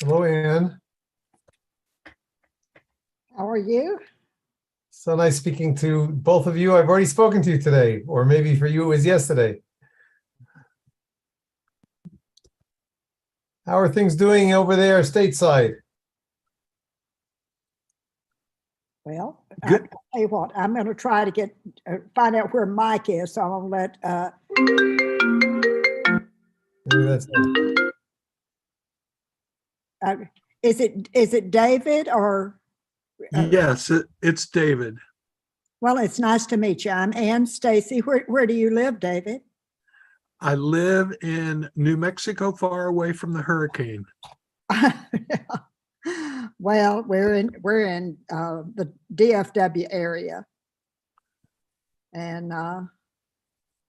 Hello, Ann. How are you? So nice speaking to both of you. I've already spoken to you today, or maybe for you it was yesterday. How are things doing over there stateside? Well, Good. I'll tell you what, I'm going to try to get find out where Mike is. So I'm going to let. Maybe that's Is it David or? Yes, it's David. Well, it's nice to meet you. I'm Ann Stacy. Where do you live, David? I live in New Mexico, far away from the hurricane. Well, we're in the DFW area, and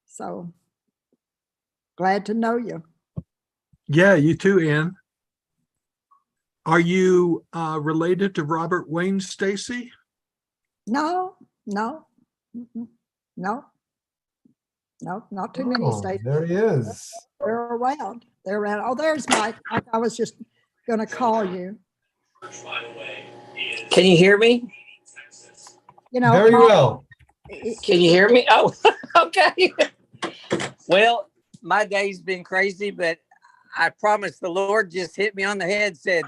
so glad to know you. Yeah, you too, Ann. Are you related to Robert Wayne Stacy? No, no, no, not too many Oh, states. there he is. They're around. They're around. Oh, there's Mike. I was just going to call you. Can you hear me? You know, Very Mike, well. Can you hear me? Oh, okay. Well, my day's been crazy, but I promise the Lord just hit me on the head, said,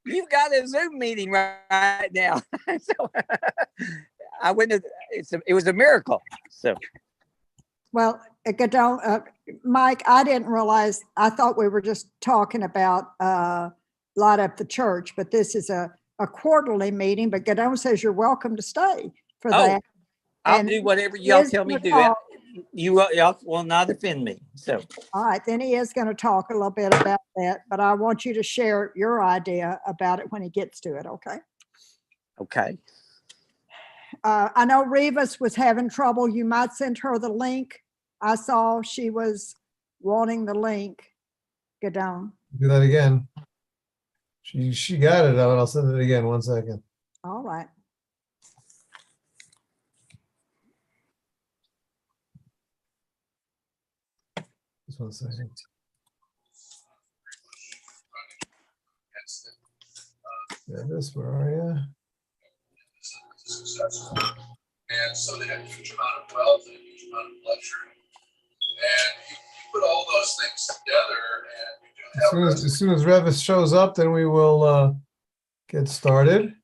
"You've got a Zoom meeting right now." So I went to, it was a miracle. So well, Mike, I didn't realize, I thought we were just talking about Light Up the Church, but this is a quarterly meeting, but Godot says you're welcome to stay for that. I'll And do whatever he y'all is tell me to gonna do. talk. Y'all will not offend me. So All right, then he is going to talk a little bit about that, but I want you to share your idea about it when he gets to it, okay? okay. I know Revis was having trouble. You might send her the link. I saw she was wanting the link. Godot. Do that again. She got it. I'll send it again. 1 second. All right. Just 1 second. Yeah, this, where are you? And so they had a huge amount of wealth and a huge amount of luxury. And you put all those things together and you do have As soon as Revis shows up, then we will get started.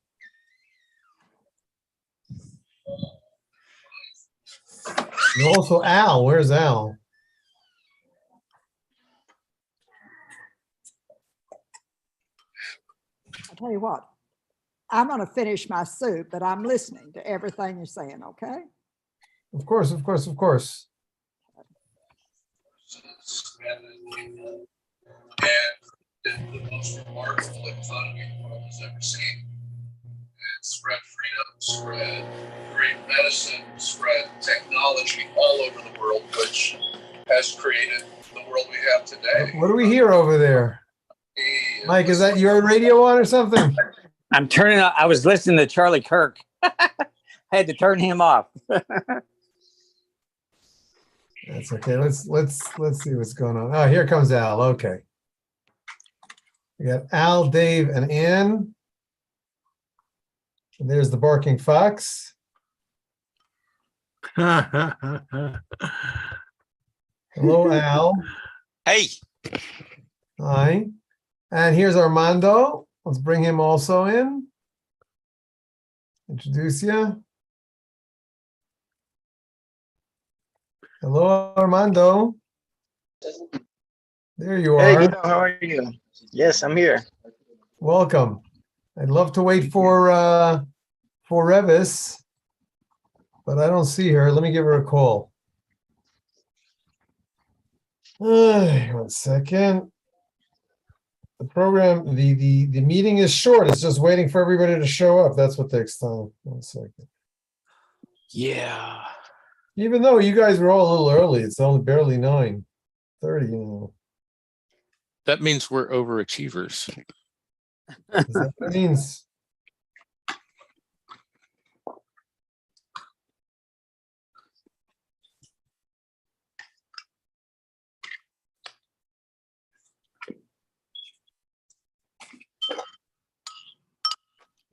And also Al, where's Al? I'll tell you what, I'm going to finish my soup, but I'm listening to everything you're saying, okay? Of course, of course, of course. and the most remarkable economy the world has ever seen. And spread freedom, spread great medicine, spread technology all over the world, which has created the world we have today. What do we hear over there? Mike, is that your radio on or something? I'm turning. I was listening to Charlie Kirk. Had to turn him off. That's okay. Let's see what's going on. Oh, here comes Al. Okay. We got Al, Dave, and Ann. And there's the barking fox. Hello, Al. Hey, Hi. And here's Armando. Let's bring him also in. Introduce you. Hello, Armando. There you hey, are. Guido, how are you? Yes, I'm here. Welcome. I'd love to wait for Revis, but I don't see her. Let me give her a call. 1 second. The program, the meeting is short. It's just waiting for everybody to show up. That's what takes time. 1 second. Yeah. Even though you guys were all a little early, it's only barely 9:30. You know, That means we're overachievers. is that what it means?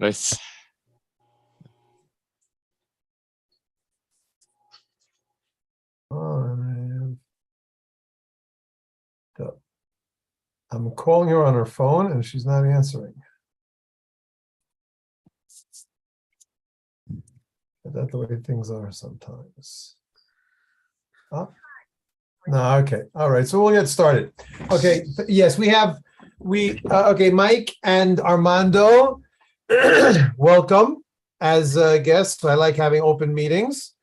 Nice. Oh, man. I'm calling her on her phone and she's not answering. Is that the way things are sometimes? Oh. No, okay. All right. So we'll get started. Okay. Yes, okay, Mike and Armando, welcome as guests. I like having open meetings.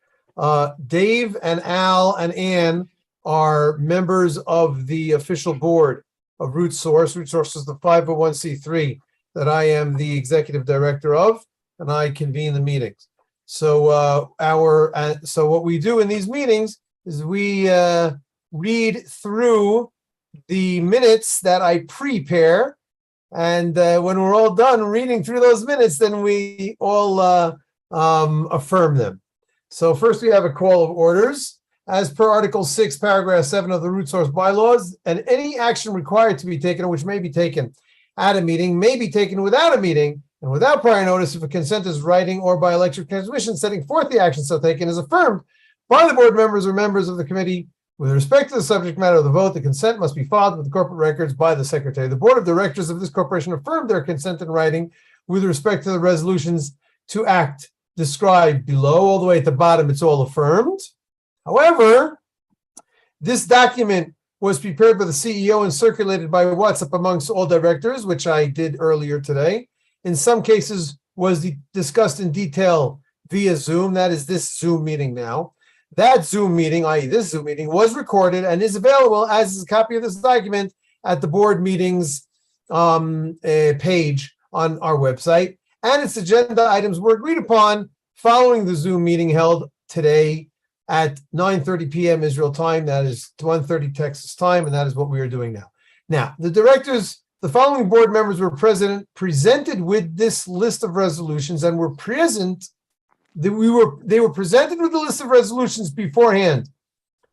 Dave and Al and Ann are members of the official board of Root Source. Root Source is the 501c3 that I am the executive director of, and I convene the meetings. So so what we do in these meetings is we read through the minutes that I prepare, and when we're all done reading through those minutes, then we all affirm them. So first we have a call of orders. As per Article 6, Paragraph 7 of the Root Source bylaws, and any action required to be taken, which may be taken at a meeting, may be taken without a meeting and without prior notice if a consent is writing or by electric transmission setting forth the action so taken is affirmed by the board members or members of the committee. With respect to the subject matter of the vote, the consent must be filed with the corporate records by the secretary. The board of directors of this corporation affirmed their consent in writing with respect to the resolutions to act described below. All the way at the bottom, it's all affirmed. However, this document was prepared by the CEO and circulated by WhatsApp amongst all directors, which I did earlier today. In some cases, was discussed in detail via Zoom. That is this Zoom meeting now. That Zoom meeting, i.e. this Zoom meeting, was recorded and is available as a copy of this document at the board meetings page on our website. And its agenda items were agreed upon following the Zoom meeting held today at 9:30 p.m. Israel time. That is 1:30 Texas time, and that is what we are doing now. Now, the directors, the following board members were presented with this list of resolutions and were present. They were presented with the list of resolutions beforehand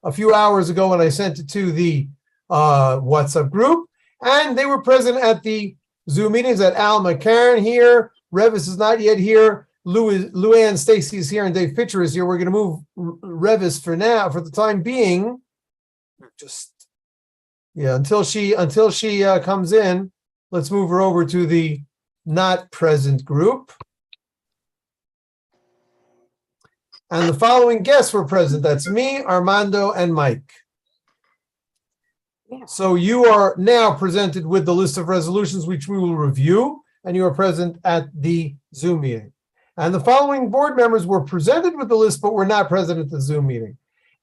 a few hours ago when I sent it to the WhatsApp group, and they were present at the Zoom meetings. At Al McCarron here, Revis is not yet here. Luann Stacy is here and Dave Pitcher is here. We're going to move Revis for now, for the time being. Until she comes in, let's move her over to the not present group. And the following guests were present. That's me, Armando, and Mike. So you are now presented with the list of resolutions which we will review, and you are present at the Zoom meeting. And the following board members were presented with the list, but were not present at the Zoom meeting.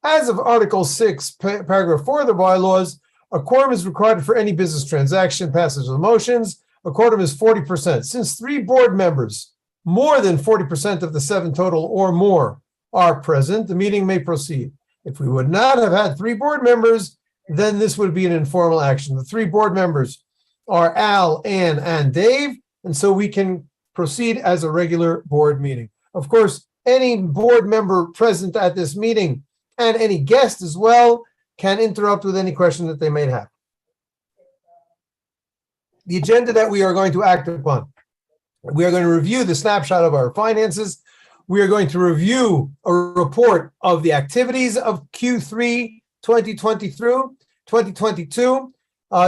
As of Article 6, Paragraph 4 of the bylaws, a quorum is required for any business transaction, passage of the motions. A quorum is 40%. Since 3 board members, more than 40% of the 7 total or more, are present, the meeting may proceed. If we would not have had 3 board members, then this would be an informal action. The 3 board members are Al, Ann, and Dave, and so we can proceed as a regular board meeting. Of course, any board member present at this meeting and any guest as well can interrupt with any question that they may have. The agenda that we are going to act upon. We are going to review the snapshot of our finances. We are going to review a report of the activities of Q3 2022.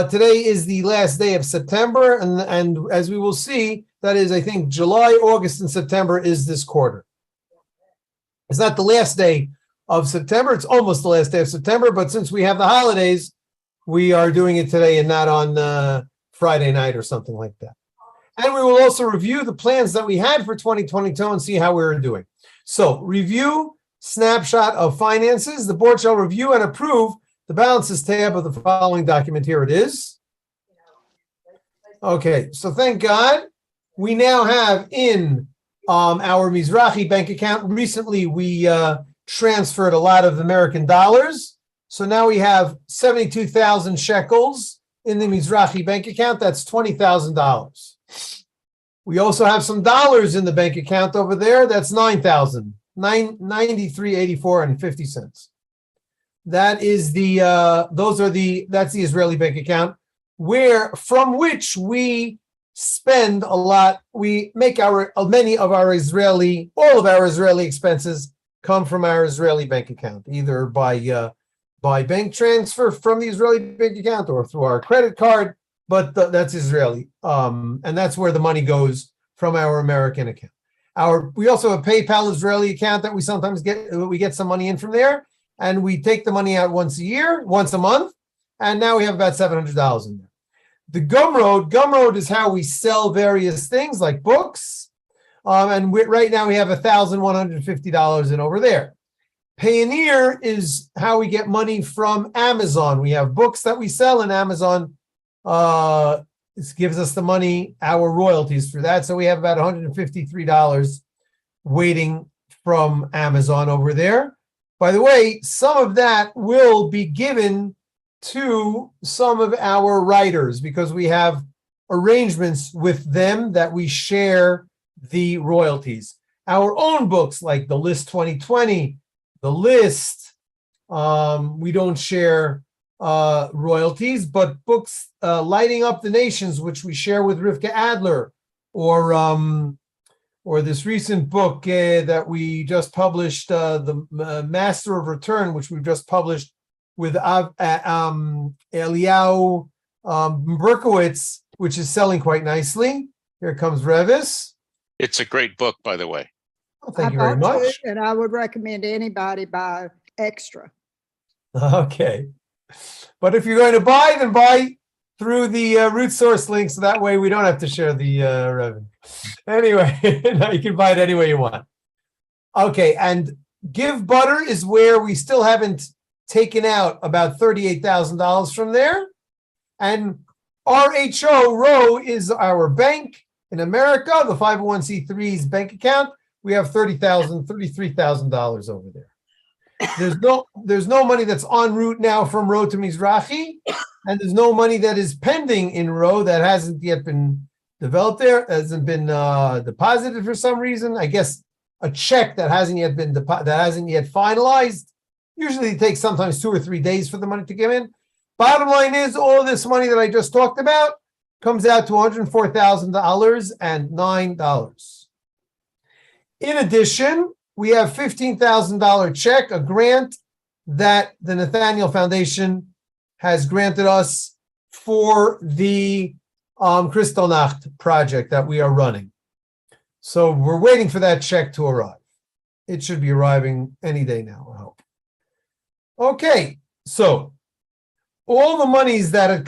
Today is the last day of September, and as we will see, that is, I think, July, August, and September is this quarter. It's not the last day of September. It's almost the last day of September, but since we have the holidays, we are doing it today and not on Friday night or something like that. And we will also review the plans that we had for 2022 and see how we're doing. So, review, snapshot of finances. The board shall review and approve the balances tab of the following document. Here it is. Okay, so thank God. We now have in our Mizrahi bank account. Recently, we transferred a lot of American dollars. So now we have 72,000 shekels in the Mizrahi bank account. That's $20,000. We also have some dollars in the bank account over there. That's 9,000, 93.84 and 50 cents. That is the that's the Israeli bank account, from which we spend a lot. We make all of our Israeli expenses come from our Israeli bank account, either by bank transfer from the Israeli bank account or through our credit card, but that's Israeli. And that's where the money goes from our American account. We also have a PayPal Israeli account that we sometimes get some money in from there, and we take the money out once a month, and now we have about $700 in there. The Gumroad is how we sell various things like books, and right now we have $1,150 in over there. Payoneer is how we get money from Amazon. We have books that we sell, and Amazon this gives us the money, our royalties for that. So we have about $153 waiting from Amazon over there. By the way, some of that will be given to some of our writers because we have arrangements with them that we share the royalties. Our own books like The List 2020, The List, we don't share royalties, but books Lighting Up the Nations, which we share with Rivka Adler, or this recent book that we just published, The Master of Return, which we've just published with Eliyahu Berkowitz, which is selling quite nicely. Here comes Revis. It's a great book, by the way. Well, thank you very much. And I would recommend anybody buy extra. Okay. But if you're going to buy, then buy through the root source link, so that way we don't have to share the revenue. Anyway, now you can buy it any way you want. Okay, and Give Butter is where we still haven't taken out about $38,000 from there. And RHO is our bank in America, the 501c3's bank account. We have $33,000 over there. There's no money that's en route now from Ro to Mizrahi, and there's no money that is pending in Ro that hasn't yet been developed there, hasn't been deposited for some reason. I guess a check that hasn't yet been finalized. Usually it takes sometimes 2 or 3 days for the money to come in. Bottom line is all of this money that I just talked about comes out to $104,009. In addition, we have $15,000 check, a grant that the Nathaniel Foundation has granted us for the Kristallnacht project that we are running. So we're waiting for that check to arrive. It should be arriving any day now, I hope. Okay, so all the monies that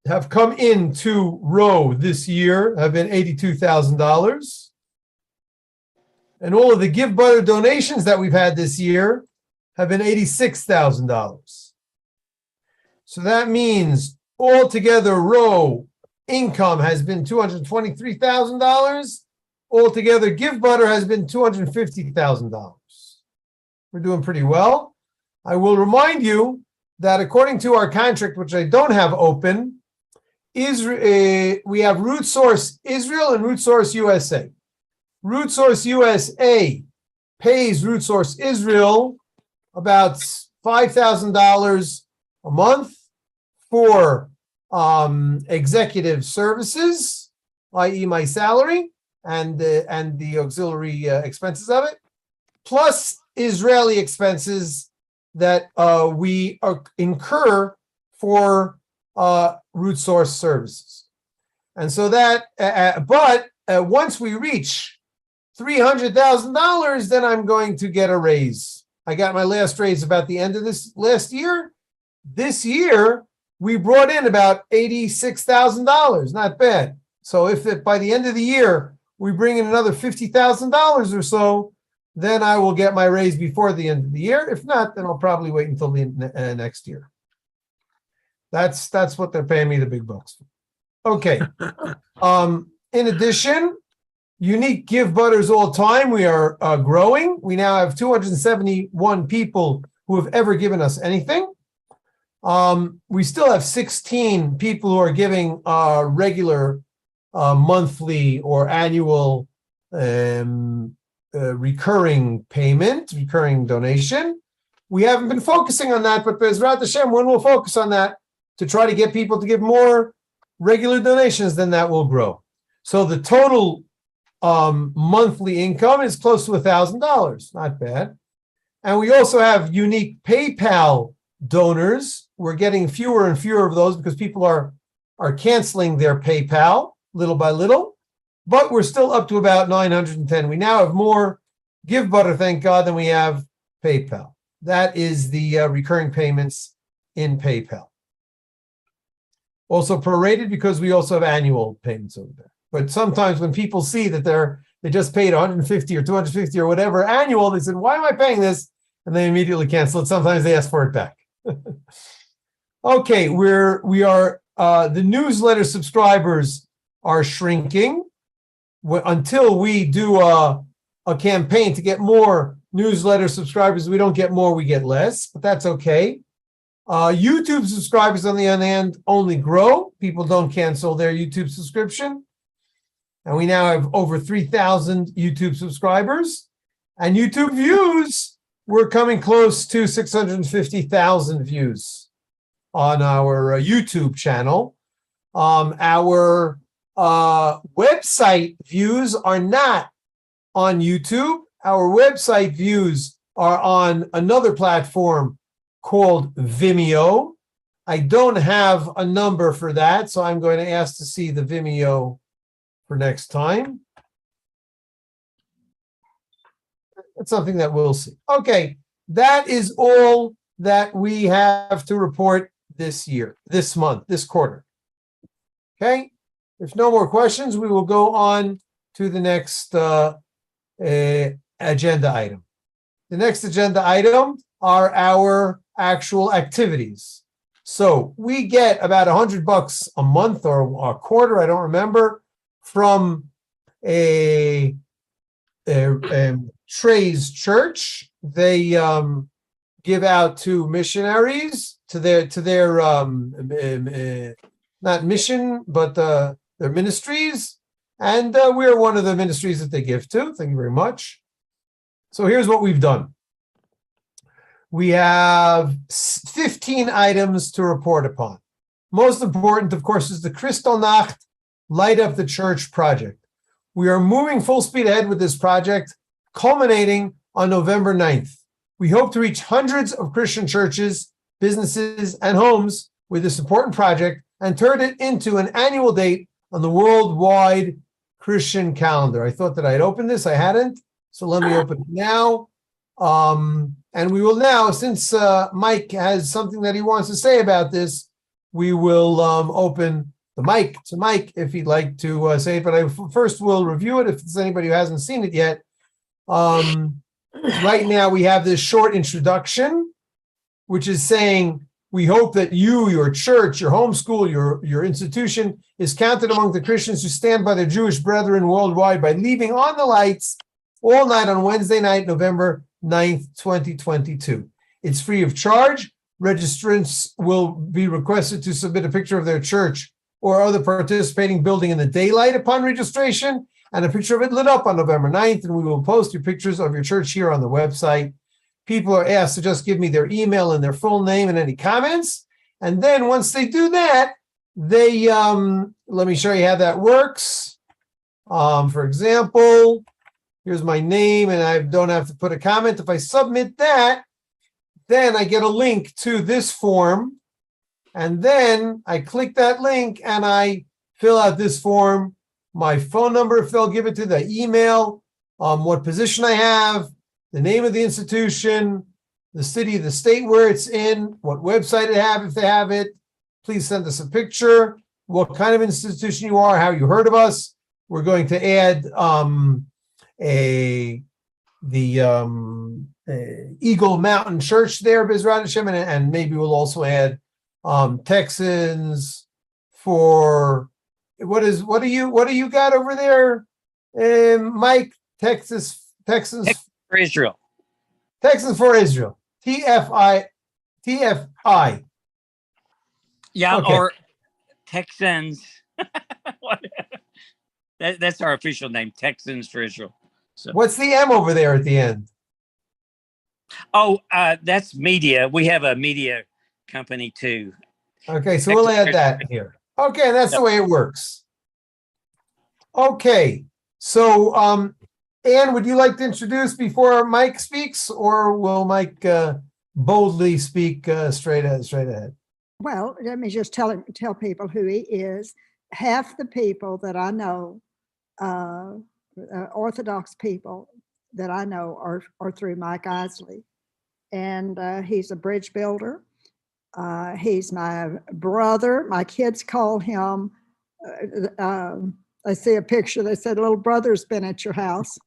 have come into Ro this year have been $82,000. And all of the Give Butter donations that we've had this year have been $86,000. So that means altogether Ro income has been $223,000. Altogether Give Butter has been $250,000. We're doing pretty well. I will remind you that according to our contract, which I don't have open, we have Root Source Israel and Root Source USA. Root Source USA pays Root Source Israel about $5,000 a month for executive services, i.e. my salary and the auxiliary expenses of it, plus Israeli expenses that we incur for Root Source services. And so that, once we reach $300,000, then I'm going to get a raise. I got my last raise about the end of this last year. This year, we brought in about $86,000, not bad. So if by the end of the year, we bring in another $50,000 or so, then I will get my raise before the end of the year. If not, then I'll probably wait until the next year. That's what they're paying me the big bucks for. Okay. In addition, unique Give Butters all time. We are growing. We now have 271 people who have ever given us anything. We still have 16 people who are giving regular monthly or annual recurring payment, recurring donation. We haven't been focusing on that, but Bezrat Hashem, when we'll focus on that to try to get people to give more regular donations, then that will grow. So the total monthly income is close to $1,000. Not bad. And we also have unique PayPal donors. We're getting fewer and fewer of those because people are canceling their PayPal little by little, but we're still up to about 910. We now have more Give Butter, thank God, than we have PayPal. That is the recurring payments in PayPal. Also prorated because we also have annual payments over there. But sometimes when people see that they just paid 150 or 250 or whatever annual, they said, why am I paying this? And they immediately cancel it. Sometimes they ask for it back. Okay, the newsletter subscribers are shrinking until we do a campaign to get more newsletter subscribers. We don't get more, we get less, but that's okay. YouTube subscribers, on the other hand, only grow. People don't cancel their YouTube subscription. And we now have over 3,000 YouTube subscribers. And YouTube views, we're coming close to 650,000 views on our YouTube channel. Our website views are not on YouTube. Our website views are on another platform called Vimeo. I don't have a number for that, so I'm going to ask to see the Vimeo for next time. That's something that we'll see. Okay, that is all that we have to report this year, this month, this quarter. Okay, if no more questions, we will go on to the next agenda item. The next agenda item are our actual activities. So we get about $100 a month or a quarter, I don't remember, from a Trey's church. They give out to missionaries, to their not mission, but their ministries. And we're one of the ministries that they give to. Thank you very much. So here's what we've done. We have 15 items to report upon. Most important, of course, is the Kristallnacht Light Up the Church project. We are moving full speed ahead with this project, culminating on November 9th. We hope to reach hundreds of Christian churches, businesses, and homes with this important project and turn it into an annual date on the worldwide Christian calendar. I thought that I'd open this. I hadn't. So let me open it now. And we will now, since Mike has something that he wants to say about this, we will open the mic to Mike if he'd like to say it. But I first will review it if it's anybody who hasn't seen it yet. Right now, we have this short introduction, which is saying, we hope that you, your church, your homeschool, your institution is counted among the Christians who stand by their Jewish brethren worldwide by leaving on the lights all night on Wednesday night, November 9th, 2022. It's free of charge. Registrants will be requested to submit a picture of their church or other participating building in the daylight upon registration and a picture of it lit up on November 9th, and we will post your pictures of your church here on the website. People are asked to just give me their email and their full name and any comments. And then once they do that, they, let me show you how that works. For example, here's my name and I don't have to put a comment. If I submit that, then I get a link to this form. And then I click that link and I fill out this form, my phone number, if they'll give it to the email, what position I have, the name of the institution, the city, the state where it's in, what website it have, if they have it. Please send us a picture, what kind of institution you are, how you heard of us. We're going to add Eagle Mountain Church there, Bezrat Hashem, and maybe we'll also add Texans for what do you got over there, Mike? Texans For Israel. Texans for Israel. TFI. Yeah, Okay. or Texans. That's our official name, Texans for Israel. So. What's the M over there at the end? Oh, that's media. We have a media company too. Okay, so we'll add that here. Okay, that's the way it works. Okay, so Ann, would you like to introduce before Mike speaks, or will Mike boldly speak straight ahead? Well, let me just tell people who he is. Half the people that I know, Orthodox people that I know are through Mike Isley. And he's a bridge builder. He's my brother. My kids call him, I see a picture, they said, little brother's been at your house.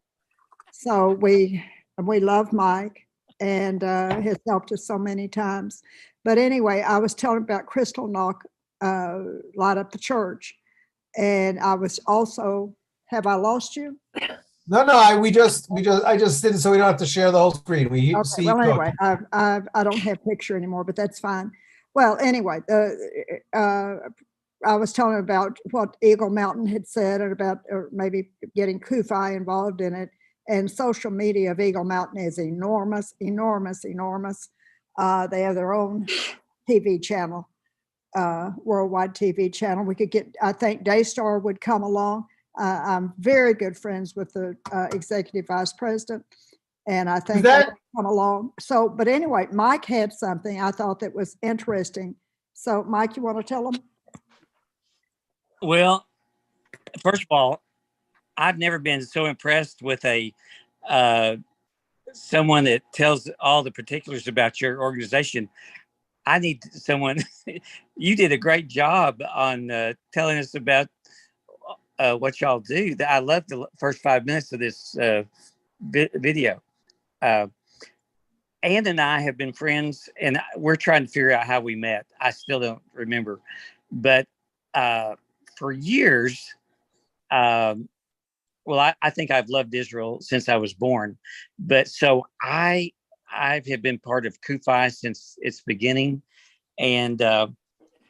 So we love Mike, and has helped us so many times. But anyway, I was telling about Crystal Knock light up the church. And I was also, have I lost you? No, I just did it so we don't have to share the whole screen. We Okay, see. well, anyway, I don't have picture anymore, but that's fine. Well, anyway, I was telling about what Eagle Mountain had said and about or maybe getting KUFI involved in it. And social media of Eagle Mountain is enormous, enormous, enormous. They have their own TV channel, worldwide TV channel. We could get, I think Daystar would come along. I'm very good friends with the executive vice president, and I think that come along. So, but anyway, Mike had something I thought that was interesting. So, Mike, you want to tell them? Well, first of all, I've never been so impressed with a someone that tells all the particulars about your organization. I need someone. You did a great job on telling us about what y'all do. I love the first 5 minutes of this video. Ann and I have been friends, and we're trying to figure out how we met. I still don't remember, but for years, well, I think I've loved Israel since I was born, but so I have been part of KUFI since its beginning, and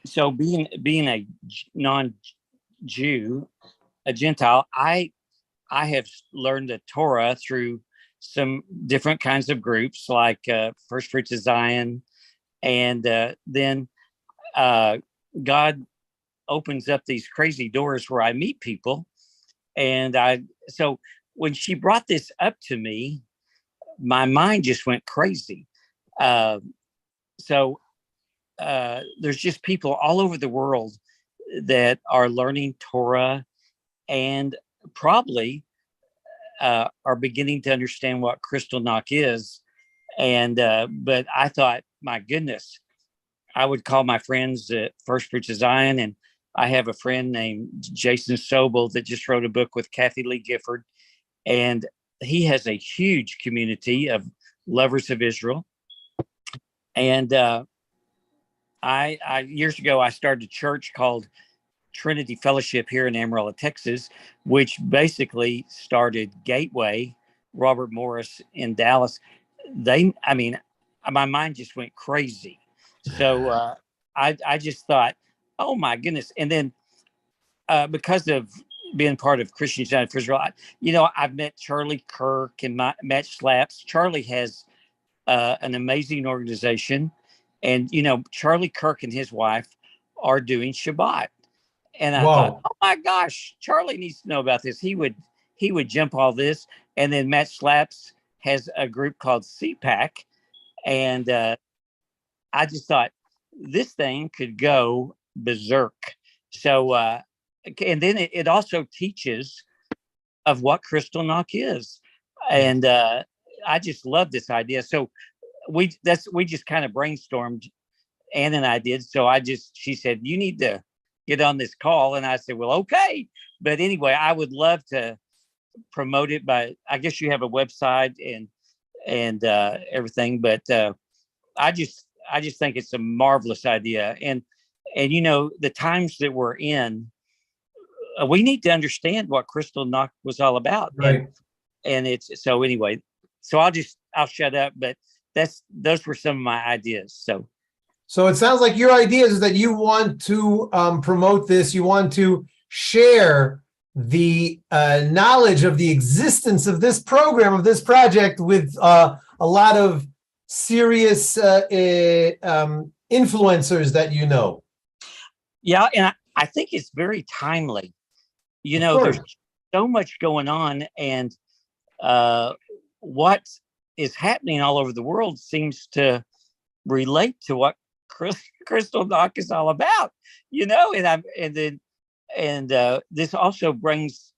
so being a non-Jew, a Gentile, I have learned the Torah through some different kinds of groups like First Fruits of Zion, and then God opens up these crazy doors where I meet people. And so when she brought this up to me, my mind just went crazy. So there's just people all over the world that are learning Torah and probably are beginning to understand what Kristallnacht is. And but I thought, my goodness, I would call my friends at First Fruits of Zion, and I have a friend named Jason Sobel that just wrote a book with Kathy Lee Gifford, and he has a huge community of lovers of Israel. And I years ago, I started a church called Trinity Fellowship here in Amarillo, Texas, which basically started Gateway, Robert Morris in Dallas. I mean, my mind just went crazy. So I just thought, oh my goodness. And then because of being part of Christians United for Israel, I've met Charlie Kirk and Matt Slaps. Charlie has an amazing organization. And, Charlie Kirk and his wife are doing Shabbat. And I thought, oh my gosh, Charlie needs to know about this. He would jump all this. And then Matt Slaps has a group called CPAC. And I just thought this thing could go berserk. So, and then it also teaches of what Kristallnacht is. And I just love this idea. So we just kind of brainstormed, Ann and I did. So she said, you need to get on this call. And I said, well, okay. But anyway, I would love to promote it by, I guess you have a website and everything, but I just think it's a marvelous idea. And the times that we're in, we need to understand what Kristallnacht was all about. Right. And it's, so anyway, so I'll shut up, but those were some of my ideas. So it sounds like your idea is that you want to promote this. You want to share the knowledge of the existence of this program, of this project, with a lot of serious influencers that you know. Yeah, and I think it's very timely. There's so much going on, and what is happening all over the world seems to relate to what Crystal Knock is all about, and this also brings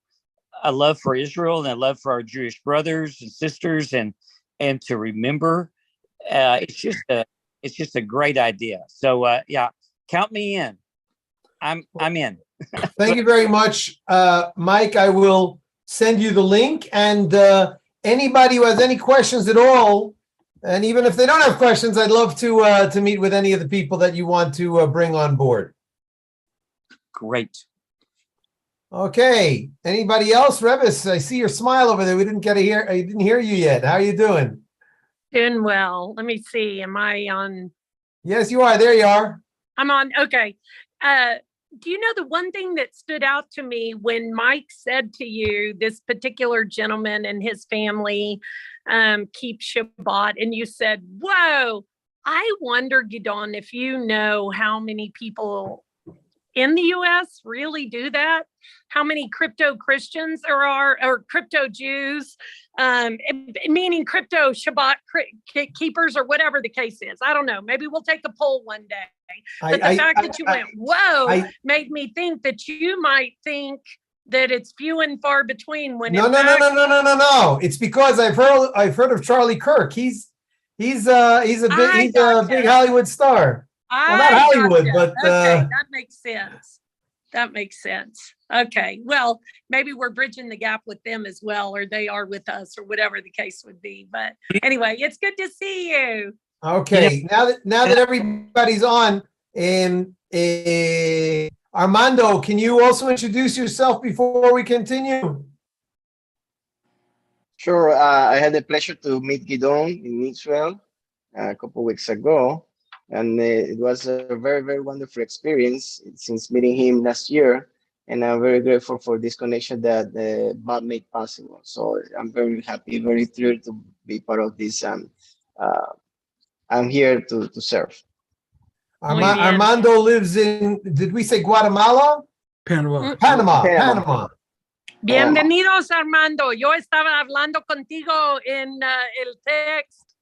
a love for Israel and a love for our Jewish brothers and sisters, and to remember. It's just a great idea. So yeah, count me in. I'm in. Thank you very much, Mike. I will send you the link, and anybody who has any questions at all, and even if they don't have questions, I'd love to meet with any of the people that you want to bring on board. Great. Okay. Anybody else? Revis, I see your smile over there. I didn't hear you yet. How are you doing? Doing well. Let me see. Am I on? Yes, you are. There you are. I'm on. Okay. Do you know the one thing that stood out to me when Mike said to you, this particular gentleman and his family keep Shabbat, and you said, whoa, I wonder, Gidon, if you know how many people in the US really do that? How many crypto Christians there are, or crypto Jews, meaning crypto Shabbat keepers, or whatever the case is. I don't know. Maybe we'll take a poll one day. But the fact that you went, whoa, made me think that you might think that it's few and far between. When No. It's because I've heard of Charlie Kirk. He's a big Hollywood star. Well, not Hollywood, but okay, that makes sense. That makes sense. Okay, well, maybe we're bridging the gap with them as well, or they are with us, or whatever the case would be. But anyway, it's good to see you. Okay, now that everybody's on, and Armando, can you also introduce yourself before we continue? Sure. I had the pleasure to meet Gidon in Israel a couple of weeks ago, and it was a very, very wonderful experience since meeting him last year. And I'm very grateful for this connection that Bob made possible. So I'm very happy, very thrilled to be part of this. I'm here to serve. Armando lives in, did we say Guatemala? Panama. Panama. Bienvenidos, Armando. Yo estaba hablando contigo en el text.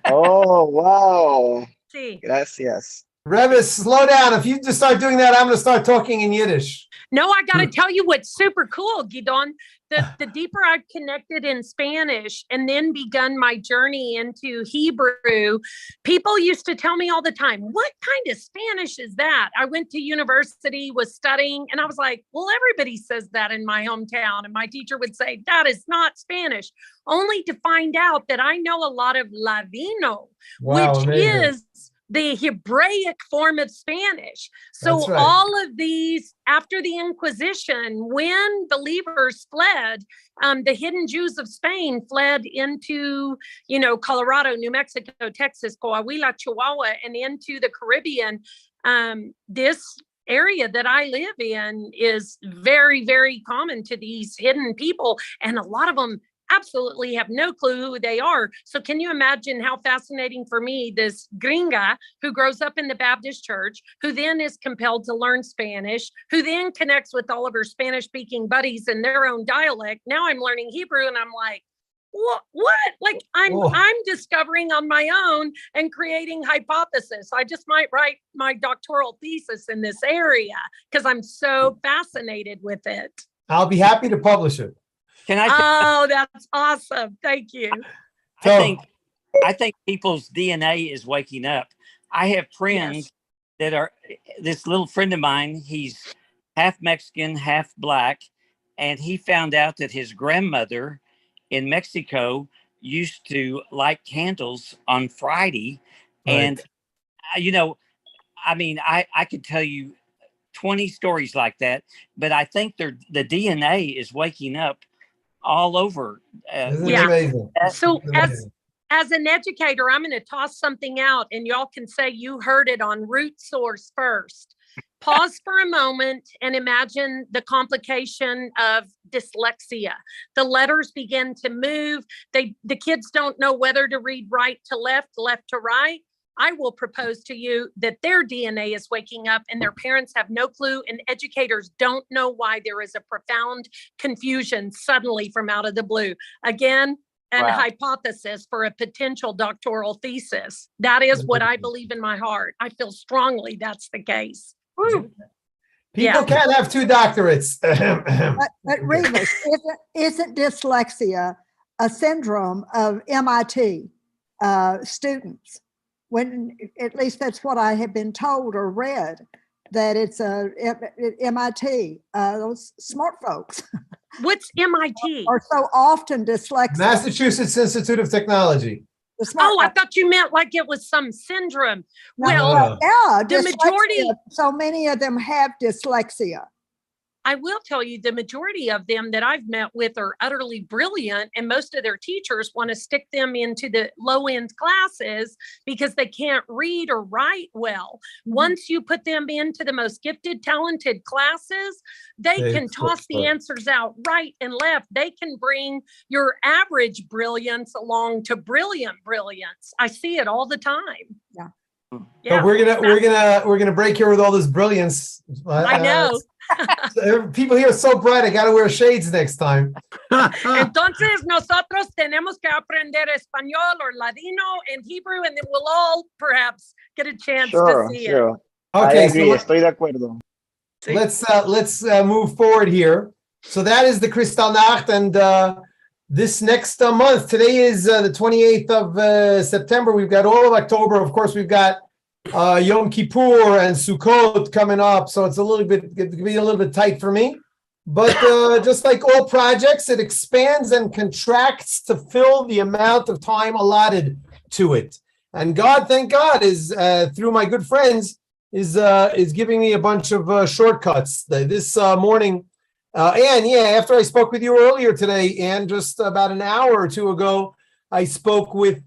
Oh, wow. Sí. Gracias. Revis, slow down. If you just start doing that, I'm going to start talking in Yiddish. No, I got to tell you what's super cool, Gidon. The deeper I've connected in Spanish and then begun my journey into Hebrew, people used to tell me all the time, what kind of Spanish is that? I went to university, was studying, and I was like, well, everybody says that in my hometown. And my teacher would say, that is not Spanish, only to find out that I know a lot of Ladino, which amazing. Is the Hebraic form of Spanish. So right. All of these, after the Inquisition, when believers fled, the hidden Jews of Spain fled into, Colorado, New Mexico, Texas, Coahuila, Chihuahua, and into the Caribbean. This area that I live in is very, very common to these hidden people. And a lot of them absolutely have no clue who they are. So can you imagine how fascinating for me, this gringa who grows up in the Baptist church, who then is compelled to learn Spanish, who then connects with all of her Spanish speaking buddies in their own dialect. Now I'm learning Hebrew and I'm like, what? Like I'm discovering on my own and creating hypothesis. I just might write my doctoral thesis in this area because I'm so fascinated with it. I'll be happy to publish it. Oh, that's awesome. Thank you. I think people's DNA is waking up. I have friends that are, this little friend of mine, he's half Mexican, half Black, and he found out that his grandmother in Mexico used to light candles on Friday. Right. And, I could tell you 20 stories like that, but I think the DNA is waking up all over. So as an educator, I'm going to toss something out and y'all can say you heard it on Root Source first. Pause for a moment and imagine the complication of dyslexia. The letters begin to move. The kids don't know whether to read right to left to right. I will propose to you that their DNA is waking up and their parents have no clue, and educators don't know why there is a profound confusion suddenly from out of the blue. Again, an Wow. hypothesis for a potential doctoral thesis. That is what I believe in my heart. I feel strongly that's the case. People Yeah. can't have 2 doctorates. But Remus, isn't dyslexia a syndrome of MIT students? When at least that's what I have been told or read, that it's a MIT, those smart folks What's MIT? are so often dyslexic. Massachusetts Institute of Technology. The smart Oh, I thought you meant like it was some syndrome. Well, No. yeah, the majority- dyslexia, so many of them have dyslexia. I will tell you, the majority of them that I've met with are utterly brilliant, and most of their teachers want to stick them into the low end classes because they can't read or write well. Once you put them into the most gifted, talented classes, they can toss the answers out right and left. They can bring your average brilliance along to brilliant brilliance. I see it all the time. Yeah. So we're gonna break here with all this brilliance. I know. People here are so bright. I gotta wear shades next time. Entonces nosotros tenemos que aprender español or Ladino and Hebrew, and then we'll all perhaps get a chance to see it. I Okay, agree. so Estoy de acuerdo. let's move forward here. So that is the Kristallnacht, and this next month, today is the 28th of September. We've got all of October. Of course, we've got Yom Kippur and Sukkot coming up, so it's it can be a little bit tight for me. But just like all projects, it expands and contracts to fill the amount of time allotted to it. And God, thank God, is through my good friends, is giving me a bunch of shortcuts. This morning, Ann, after I spoke with you earlier today, Ann, just about an hour or 2 ago, I spoke with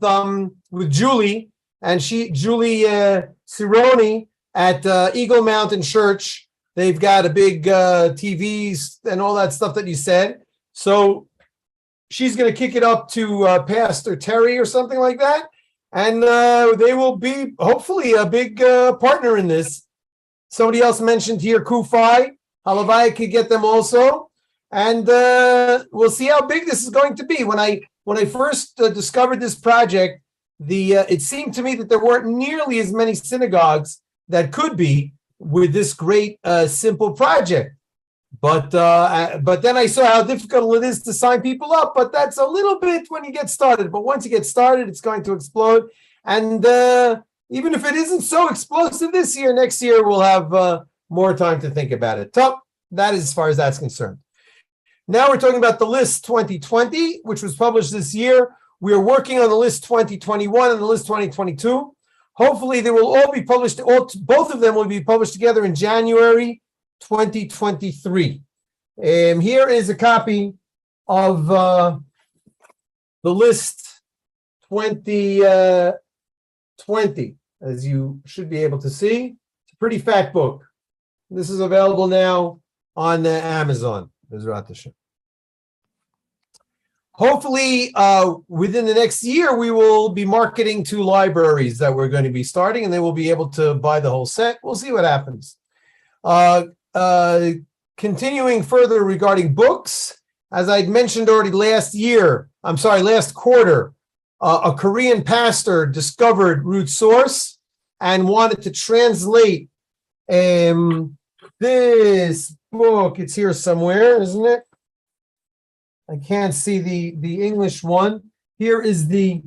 Julie. And Julie Cironi at Eagle Mountain Church. They've got a big TVs and all that stuff that you said. So she's going to kick it up to Pastor Terry or something like that. And they will be hopefully a big partner in this. Somebody else mentioned here Kufai. Halavai could get them also. And we'll see how big this is going to be. When I first discovered this project, it seemed to me that there weren't nearly as many synagogues that could be with this great simple project. But then I saw how difficult it is to sign people up. But that's a little bit when you get started. But once you get started, it's going to explode. And even if it isn't so explosive this year, next year we'll have more time to think about it. So that is as far as that's concerned. Now we're talking about the list 2020, which was published this year. We are working on the list 2021 and the list 2022. Hopefully, they will all be published. Both of them will be published together in January 2023. Here is a copy of the list 2020, as you should be able to see. It's a pretty fat book. This is available now on Amazon. Hopefully, within the next year, we will be marketing to libraries that we're going to be starting, and they will be able to buy the whole set. We'll see what happens. Continuing further regarding books, as I'd mentioned already last quarter, a Korean pastor discovered Root Source and wanted to translate this book. It's here somewhere, isn't it? I can't see the English one. Here is the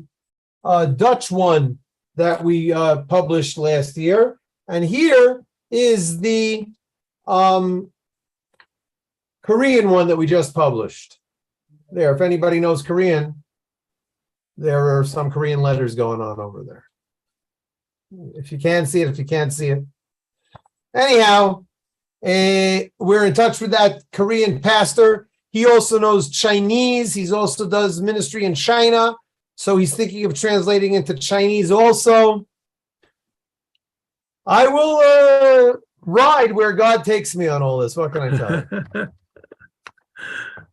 Dutch one that we published last year. And here is the Korean one that we just published. There, if anybody knows Korean, there are some Korean letters going on over there. If you can see it, Anyhow, we're in touch with that Korean pastor. He also knows Chinese. He also does ministry in China. So he's thinking of translating into Chinese also. I will ride where God takes me on all this. What can I tell you?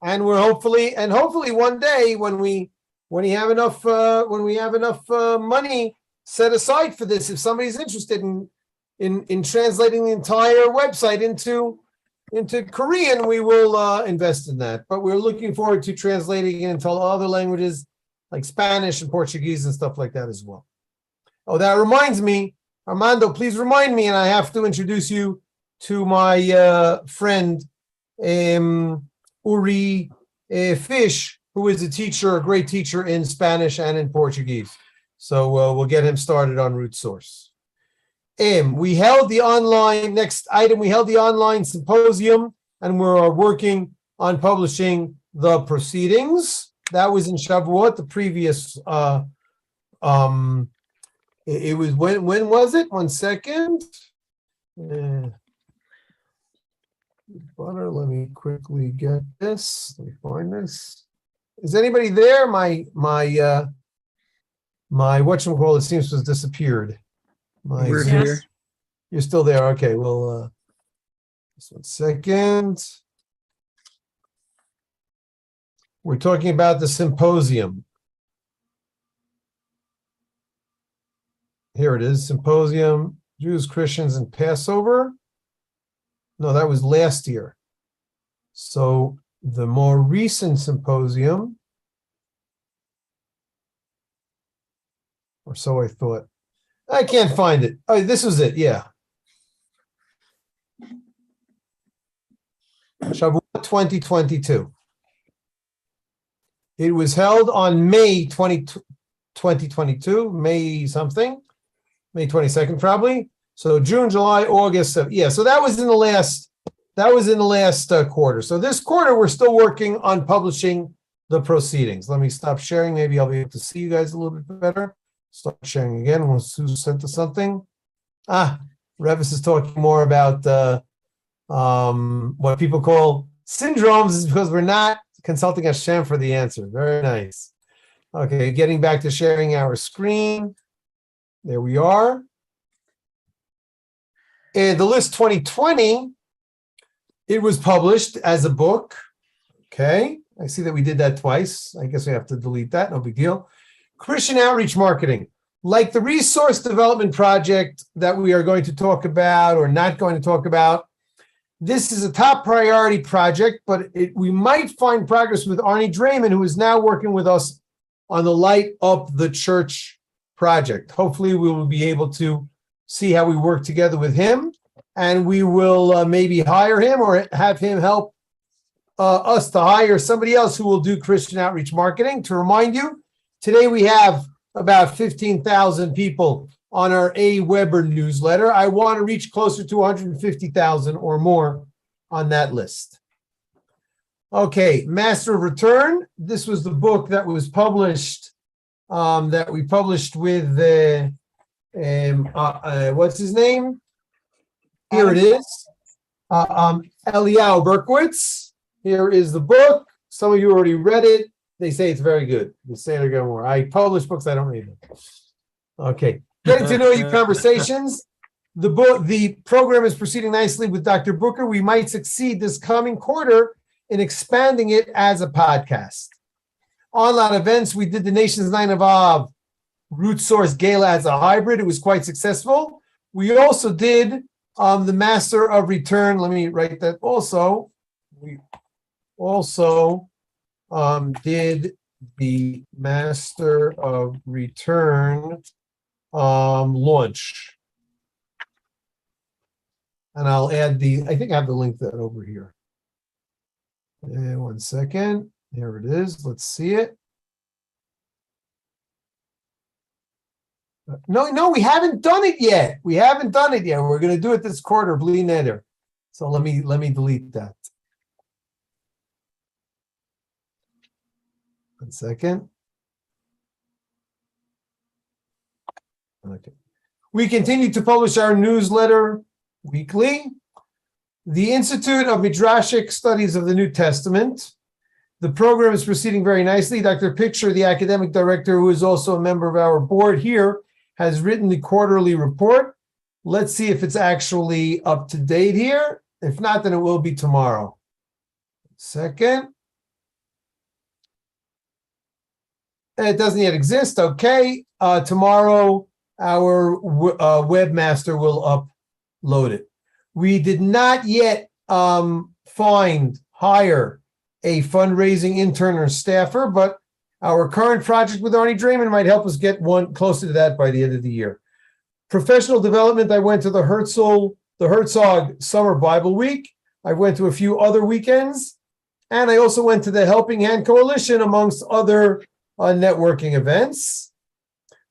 And we're hopefully one day when we have enough money set aside for this. If somebody's interested in translating the entire website into Korean, we will invest in that. But we're looking forward to translating it into other languages like Spanish and Portuguese and stuff like that as well. Oh, that reminds me, Armando, please remind me, and I have to introduce you to my friend, Uri Fish, who is a teacher, a great teacher in Spanish and in Portuguese. So we'll get him started on Root Source. We held the online, next item, we held the online symposium, and we're working on publishing the proceedings. That was in Shavuot, the previous, it was, when was it? 1 second. Butter, let me quickly get this. Let me find this. Is anybody there? My whatchamacallit seems to have disappeared. We're Zoom- here. You're still there. Okay, well, just 1 second. We're talking about the symposium. Here it is, symposium, Jews, Christians, and Passover. No, that was last year. So the more recent symposium, or so I thought. I can't find it. Oh, this was it, yeah. Shavuot 2022. It was held on May 2022, May something, May 22nd probably. So June, July, August, yeah. So that was in the last quarter. So this quarter we're still working on publishing the proceedings. Let me stop sharing. Maybe I'll be able to see you guys a little bit better. Start sharing again. When Sue sent us something. Revis is talking more about what people call syndromes, is because we're not consulting Hashem for the answer. Very nice. Okay, getting back to sharing our screen. There we are. And the list 2020, it was published as a book. Okay, I see that we did that twice. I guess we have to delete that, no big deal. Christian outreach marketing. Like the resource development project that we are going to talk about or not going to talk about, this is a top priority project, but we might find progress with Arnie Draymond, who is now working with us on the Light Up the Church project. Hopefully we will be able to see how we work together with him, and we will maybe hire him or have him help us to hire somebody else who will do Christian outreach marketing. To remind you, today we have about 15,000 people on our AWeber newsletter. I want to reach closer to 150,000 or more on that list. Okay, Master of Return. This was the book that was published, that we published with, what's his name? Here it is. Eliyahu Berkowitz. Here is the book. Some of you already read it. They say it's very good. They say they're going more. I publish books, I don't read them. Okay. Getting to know you conversations. The program is proceeding nicely with Dr. Booker. We might succeed this coming quarter in expanding it as a podcast. Online events, we did the Nation's Night of Av Root Source Gala as a hybrid. It was quite successful. We also did the Master of Return. Let me write that also. We also did the Master of Return launch. And I'll add I think I have the link to that over here. And 1 second. Here it is. Let's see it. No, we haven't done it yet. We haven't done it yet. We're going to do it this quarter, bli neder. So let me delete that. 1 second. Okay. We continue to publish our newsletter weekly. The Institute of Midrashic Studies of the New Testament. The program is proceeding very nicely. Dr. Picture, the academic director, who is also a member of our board here, has written the quarterly report. Let's see if it's actually up to date here. If not, then it will be tomorrow. Second. It doesn't yet exist. Okay. Tomorrow our webmaster will upload it. We did not yet hire a fundraising intern or staffer, but our current project with Arnie Draymond might help us get one closer to that by the end of the year. Professional development, I went to the Herzog Summer Bible Week. I went to a few other weekends, and I also went to the Helping Hand Coalition, amongst other networking events.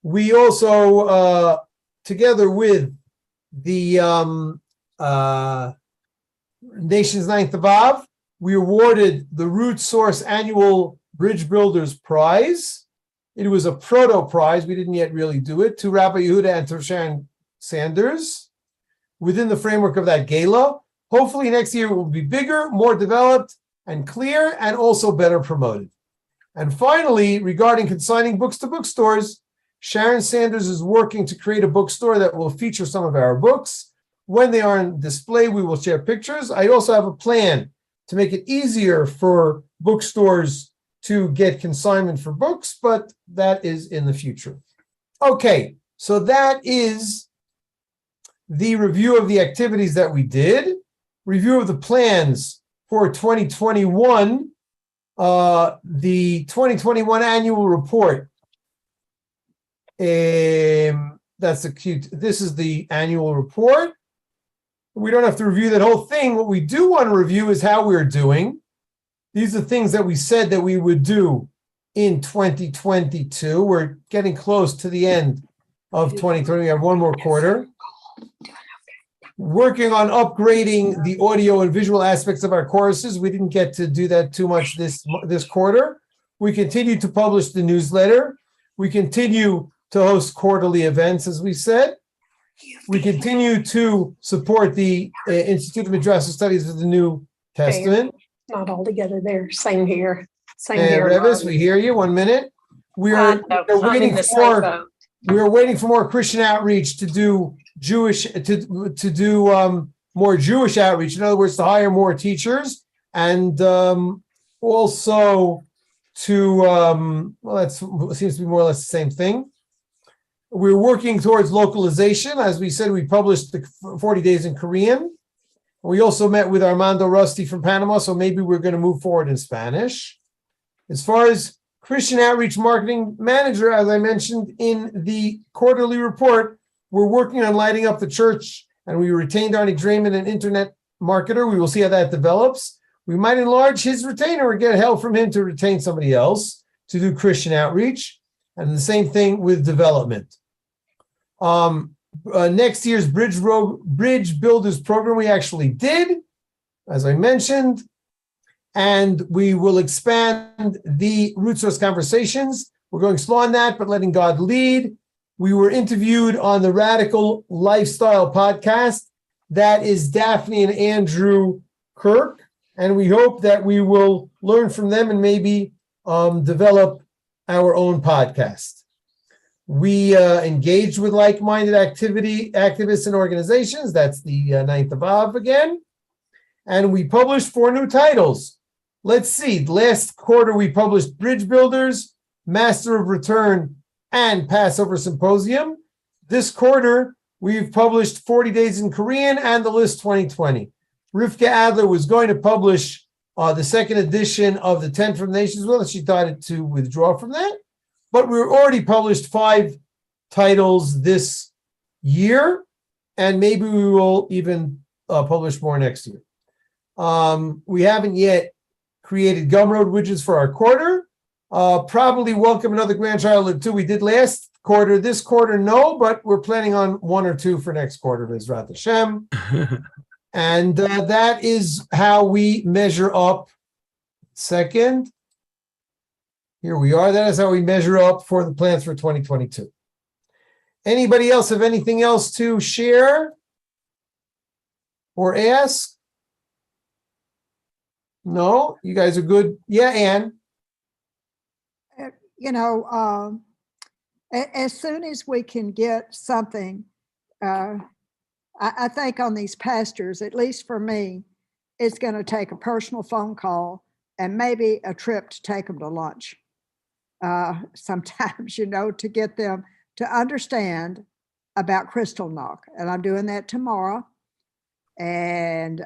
We also, together with the Nation's Ninth of Av, we awarded the Root Source Annual Bridge Builders Prize. It was a proto prize. We didn't yet really do it, to Rabbi Yehuda and to Sharon Sanders within the framework of that gala. Hopefully next year it will be bigger, more developed and clear, and also better promoted. And finally, regarding consigning books to bookstores, Sharon Sanders is working to create a bookstore that will feature some of our books. When they are on display, we will share pictures. I also have a plan to make it easier for bookstores to get consignment for books, but that is in the future. Okay, so that is the review of the activities that we did, review of the plans for 2021, the 2021 annual report. This is the annual report. We don't have to review that whole thing. What we do want to review is how we're doing. These are things that we said that we would do in 2022. We're getting close to the end of 2020. We have one more quarter. Working on upgrading the audio and visual aspects of our courses. We didn't get to do that too much this quarter. We continue to publish the newsletter. We continue to host quarterly events, as we said. We continue to support the Institute of Midrashic Studies of the New Testament. Not all together there. Same here. Same And here. Revis, we hear you. 1 minute. We are waiting for more Christian outreach to do more Jewish outreach. In other words, to hire more teachers, and also to well, that seems to be more or less the same thing. We're working towards localization. As we said, we published the 40 Days in Korean. We also met with Armando Rusty from Panama, so maybe we're going to move forward in Spanish. As far as Christian Outreach Marketing Manager, as I mentioned in the quarterly report, we're working on lighting up the church, and we retained Arnie Draymond, an internet marketer. We will see how that develops. We might enlarge his retainer or get help from him to retain somebody else to do Christian outreach. And the same thing with development. Next year's Bridge Builders program we actually did, as I mentioned, and we will expand the Root Source Conversations. We're going slow on that, but letting God lead. We were interviewed on the Radical Lifestyle podcast. That is Daphne and Andrew Kirk, and we hope that we will learn from them and maybe develop our own podcast. We engaged with like-minded activists and organizations. That's the 9th of Av again. And we published 4 new titles. Let's see. Last quarter, we published Bridge Builders, Master of Return, and Passover Symposium. This quarter, we've published 40 Days in Korean and the List 2020. Rivka Adler was going to publish the second edition of the 10 from Nations with us. She decided to withdraw from that. But we've already published 5 titles this year, and maybe we will even publish more next year. We haven't yet created Gumroad widgets for our quarter. Probably welcome another grandchild or 2. We did last quarter. This quarter, no, but we're planning on 1 or 2 for next quarter, Bezrat Hashem. And that is how we measure up. Second. Here we are. That is how we measure up for the plans for 2022. Anybody else have anything else to share or ask? No? You guys are good? Yeah, Ann? As soon as we can get something, I think on these pastors, at least for me, it's going to take a personal phone call and maybe a trip to take them to lunch. Sometimes, to get them to understand about Kristallnacht, and I'm doing that tomorrow. And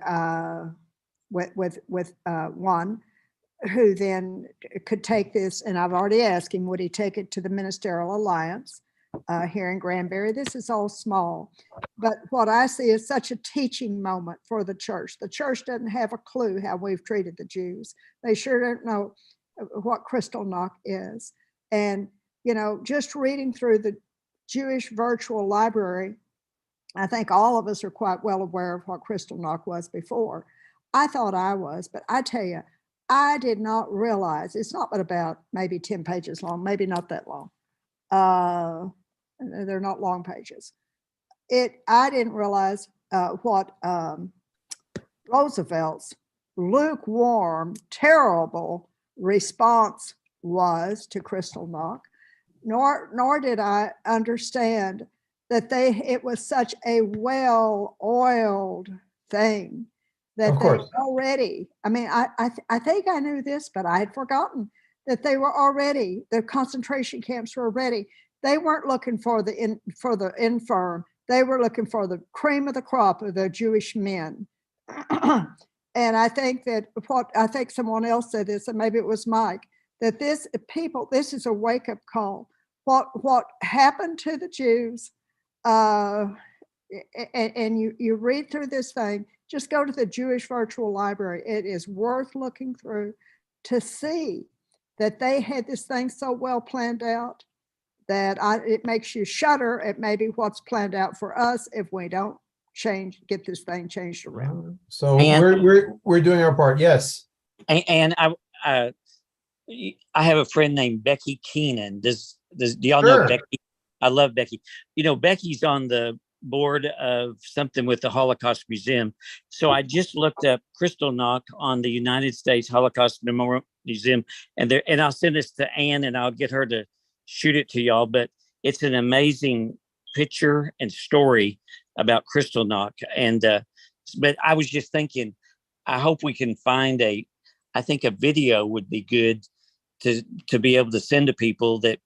with one who then could take this, and I've already asked him, would he take it to the Ministerial Alliance here in Granbury? This is all small, but what I see is such a teaching moment for the church. The church doesn't have a clue how we've treated the Jews. They sure don't know what Kristallnacht is. And, you know, just reading through the Jewish virtual library, I think all of us are quite well aware of what Kristallnacht was before. I thought I was, but I tell you, I did not realize, it's not but about maybe 10 pages long, maybe not that long. They're not long pages. I didn't realize what Roosevelt's lukewarm, terrible response was to Kristallnacht, nor did I understand that it was such a well-oiled thing that Of they course. already, I mean, I think I knew this, but I had forgotten that they were already, the concentration camps were ready. They weren't looking for the infirm. They were looking for the cream of the crop of the Jewish men. And I think that I think someone else said this, and maybe it was Mike, that this is a wake-up call. What happened to the Jews, and you read through this thing, just go to the Jewish Virtual Library. It is worth looking through to see that they had this thing so well planned out that it makes you shudder at maybe what's planned out for us if we don't get this thing changed around. So And- we're doing our part. Yes. And I have a friend named Becky Keenan. Do y'all Sure. know Becky? I love Becky. You know, Becky's on the board of something with the Holocaust Museum. So I just looked up Kristallnacht on the United States Holocaust Memorial Museum, and I'll send this to Ann, and I'll get her to shoot it to y'all. But it's an amazing picture and story about Kristallnacht. And but I was just thinking, I hope we can find I think a video would be good to be able to send to people. That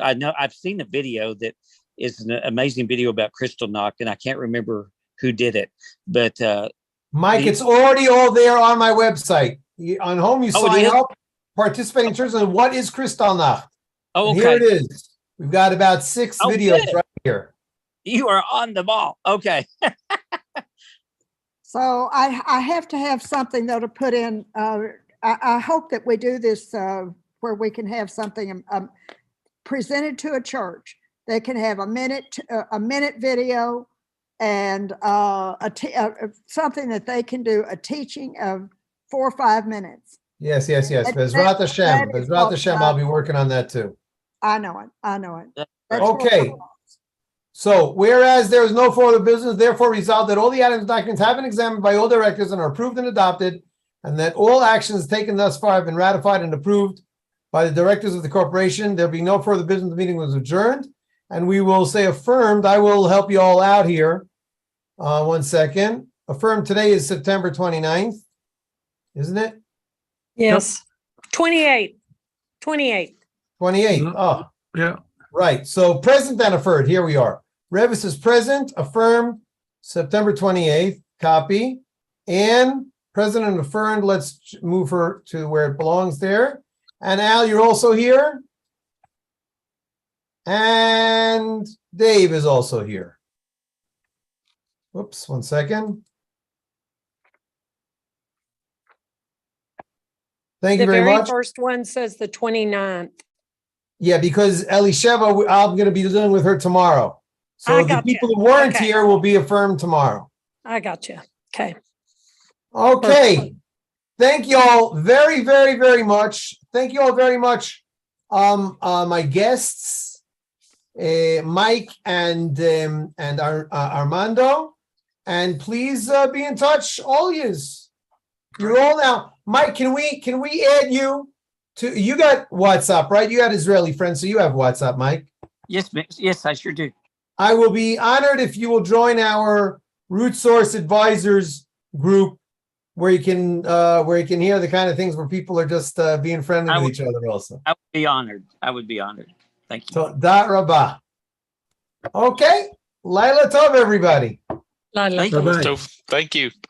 I know I've seen a video that is an amazing video about Kristallnacht, and I can't remember who did it, but Mike, it's already all there on my website. On home, you Oh, it sign is? up, participate in church, and what is Kristallnacht? oh, And okay. here it is. We've got about 6 Oh, videos good. right here. You are on the ball. Okay. So I have to have something though to put in. I hope that we do this where we can have something presented to a church. They can have a minute video and something that they can do, a teaching of 4 or 5 minutes. Yes. Bezrat that Hashem. is Bezrat Hashem. I'll be working on that too. I know it. That's Okay. So, whereas there is no further business, therefore resolved that all the items and documents have been examined by all directors and are approved and adopted, and that all actions taken thus far have been ratified and approved by the directors of the corporation. There be no further business. The meeting was adjourned, and we will say affirmed. I will help you all out here. 1 second. Affirmed today is September 29th, isn't it? Yes. 28. 28. 28th. Oh, Yeah. right. So present and affirmed. Here we are. Revis is present, affirmed, September 28th. Copy. Ann, present and affirmed. Let's move her to where it belongs there. And Al, you're also here. And Dave is also here. Whoops, 1 second. Thank you The very very much. first one says the 29th. Yeah, because Elisheva, I'm going to be dealing with her tomorrow. So I the gotcha. people who weren't Okay. here will be affirmed tomorrow. I got you. Okay. Okay. Thank you all very, very, very much. Thank you all very much. My guests, Mike and Armando, and please be in touch. All yous. You're all now. Mike, can we add you to? You got WhatsApp, right? You got Israeli friends, so you have WhatsApp, Mike. Yes, yes, I sure do. I will be honored if you will join our Root Source Advisors group, where you can hear the kind of things where people are just being friendly with each other. Also, I would be honored. I would be honored. Thank you. so da rabah. Okay, Laila Tov, everybody. Lila. Thank you. Bye-bye. So thank you.